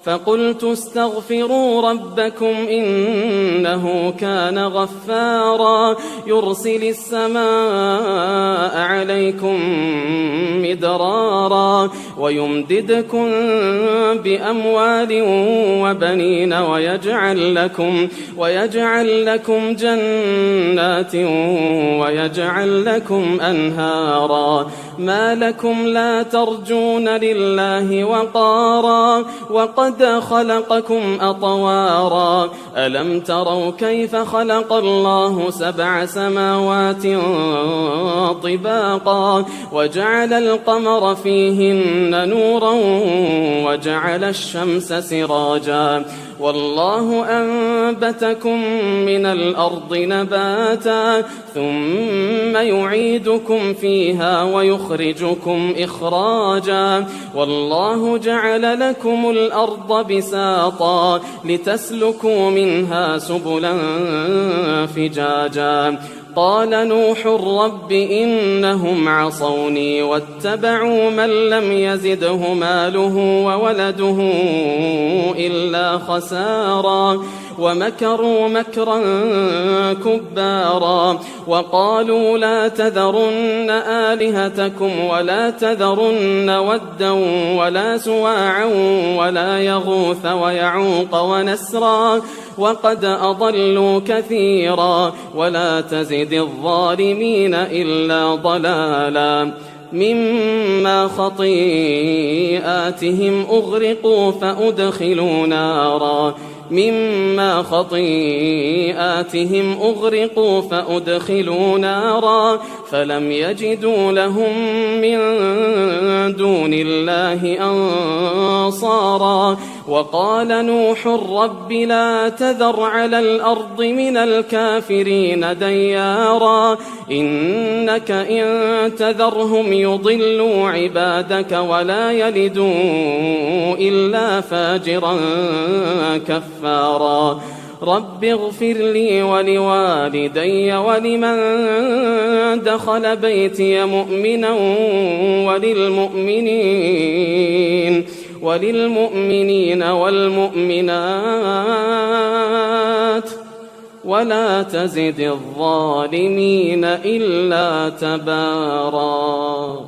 فقلت استغفروا ربكم إنه كان غفارا يرسل السماء عليكم مدرارا ويمددكم بأموال وبنين ويجعل لكم جنات ويجعل لكم أنهارا ما لكم لا ترجون لله وقارا وقد خلقكم أطوارا ألم تروا كيف خلق الله 7 سماوات طباقا وجعل القمر فيهن نورا وجعل الشمس سراجا والله أنبتكم من الأرض نباتا ثم يعيدكم فيها ويخرجكم إخراجا والله جعل لكم الأرض بساطا لتسلكوا منها سبلا فجاجا قال نوح رب إنهم عصوني واتبعوا من لم يزده ماله وولده إلا خسارا ومكروا مكرا كبارا وقالوا لا تذرن آلهتكم ولا تذرن ودا ولا سواعا ولا يغوث ويعوق ونسرا وقد أضلوا كثيرا ولا تزد الظالمين إلا ضلالا مما خطيئاتهم أغرقوا فأدخلوا نارا فلم يجدوا لهم من دون الله أنصارا وقال نوح رب لا تذر على الأرض من الكافرين ديارا إنك إن تذرهم يضلوا عبادك ولا يلدوا إلا فاجرا كفارا رب اغفر لي ولوالدي ولمن دخل بيتي مؤمنا وللمؤمنين والمؤمنات ولا تزد الظالمين إلا تبارا.